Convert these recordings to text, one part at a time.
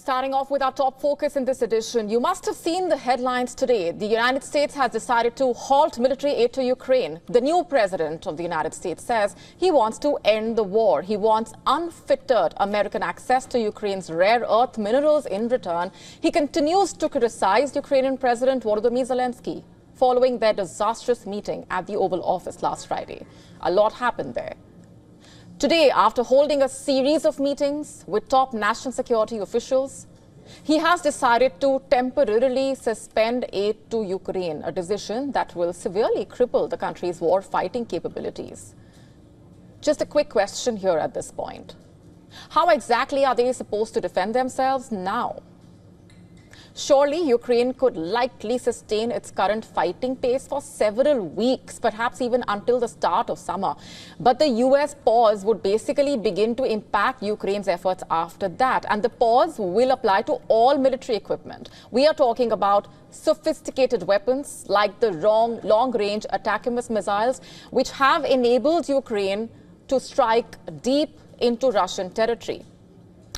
Starting off with our top focus in this edition, you must have seen the headlines today. The United States has decided to halt military aid to Ukraine. The new president of the United States says he wants to end the war. He wants unfettered American access to Ukraine's rare earth minerals in return. He continues to criticize Ukrainian President Volodymyr Zelensky following their disastrous meeting at the Oval Office last Friday. A lot happened there. Today, after holding a series of meetings with top national security officials, he has decided to temporarily suspend aid to Ukraine, a decision that will severely cripple the country's war-fighting capabilities. Just a quick question here at this point. How exactly are they supposed to defend themselves now? Surely, Ukraine could likely sustain its current fighting pace for several weeks, perhaps even until the start of summer. But the US pause would basically begin to impact Ukraine's efforts after that. And the pause will apply to all military equipment. We are talking about sophisticated weapons like the long-range ATACMS missiles, which have enabled Ukraine to strike deep into Russian territory.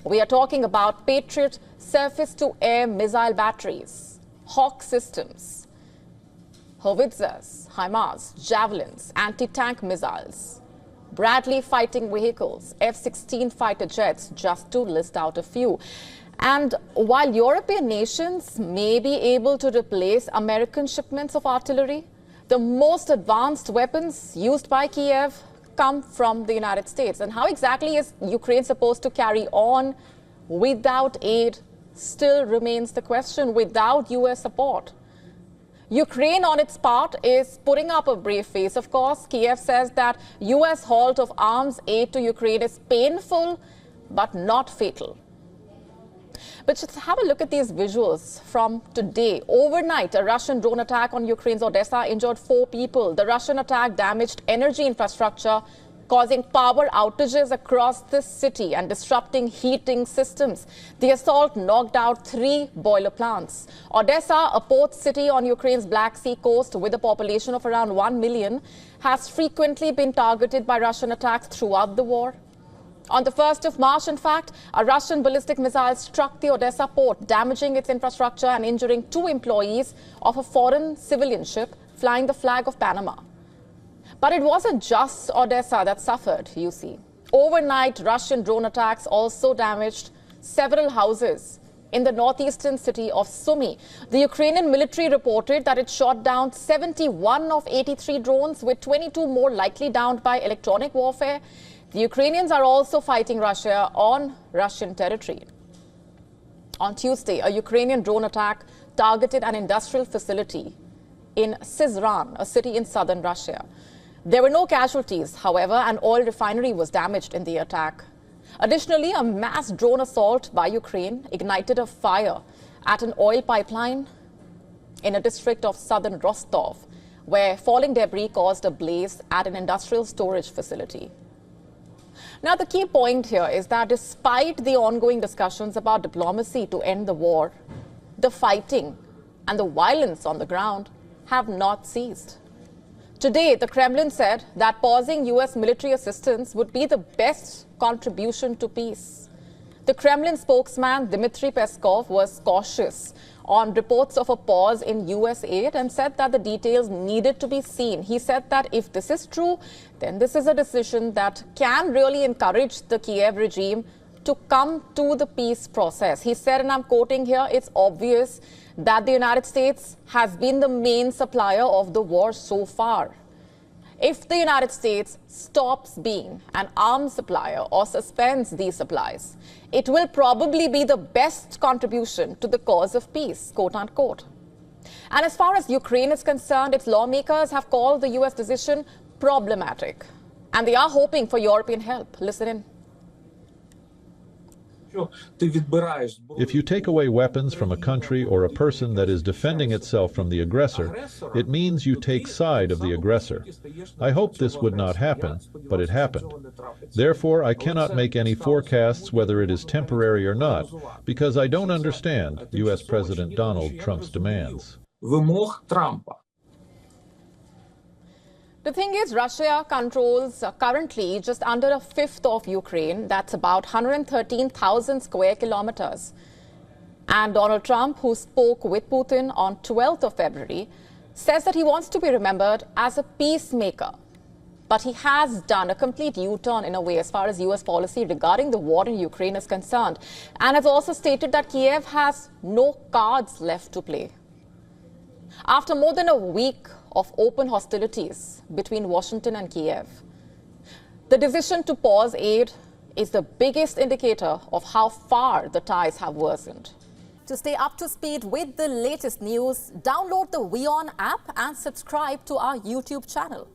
We are talking about Patriot surface-to-air missile batteries, Hawk systems, howitzers, HIMARS, javelins, anti-tank missiles, Bradley fighting vehicles, F-16 fighter jets, just to list out a few. And while European nations may be able to replace American shipments of artillery, the most advanced weapons used by Kiev come from the United States. And how exactly is Ukraine supposed to carry on without aid still remains the question, without US support. Ukraine, on its part, is putting up a brave face, of course. Kiev says that US halt of arms aid to Ukraine is painful but not fatal. But just have a look at these visuals from today. Overnight, a Russian drone attack on Ukraine's Odesa injured 4 people. The Russian attack damaged energy infrastructure, causing power outages across the city and disrupting heating systems. The assault knocked out 3 boiler plants. Odesa, a port city on Ukraine's Black Sea coast with a population of around 1 million, has frequently been targeted by Russian attacks throughout the war. On the 1st of March, in fact, a Russian ballistic missile struck the Odesa port, damaging its infrastructure and injuring 2 employees of a foreign civilian ship flying the flag of Panama. But it wasn't just Odesa that suffered, you see. Overnight, Russian drone attacks also damaged several houses in the northeastern city of Sumy. The Ukrainian military reported that it shot down 71 of 83 drones, with 22 more likely downed by electronic warfare. The Ukrainians are also fighting Russia on Russian territory. On Tuesday, a Ukrainian drone attack targeted an industrial facility in Syzran, a city in southern Russia. There were no casualties, however. An oil refinery was damaged in the attack. Additionally, a mass drone assault by Ukraine ignited a fire at an oil pipeline in a district of southern Rostov, where falling debris caused a blaze at an industrial storage facility. Now, the key point here is that despite the ongoing discussions about diplomacy to end the war, the fighting and the violence on the ground have not ceased. Today, the Kremlin said that pausing US military assistance would be the best contribution to peace. The Kremlin spokesman Dmitry Peskov was cautious on reports of a pause in US aid and said that the details needed to be seen. He said that if this is true, then this is a decision that can really encourage the Kiev regime to come to the peace process. He said, and I'm quoting here, "It's obvious that the United States has been the main supplier of the war so far. If the United States stops being an arms supplier or suspends these supplies, it will probably be the best contribution to the cause of peace," quote unquote. And as far as Ukraine is concerned, its lawmakers have called the US decision problematic, and they are hoping for European help. Listen in. If you take away weapons from a country or a person that is defending itself from the aggressor, it means you take side of the aggressor. I hope this would not happen, but it happened. Therefore, I cannot make any forecasts whether it is temporary or not, because I don't understand U.S. President Donald Trump's demands. The thing is, Russia controls currently just under a fifth of Ukraine. That's about 113,000 square kilometers. And Donald Trump, who spoke with Putin on 12th of February, says that he wants to be remembered as a peacemaker. But he has done a complete U-turn in a way as far as US policy regarding the war in Ukraine is concerned, and has also stated that Kiev has no cards left to play. After more than a week of open hostilities between Washington and Kiev, the decision to pause aid is the biggest indicator of how far the ties have worsened. To stay up to speed with the latest news, download the WION app and subscribe to our YouTube channel.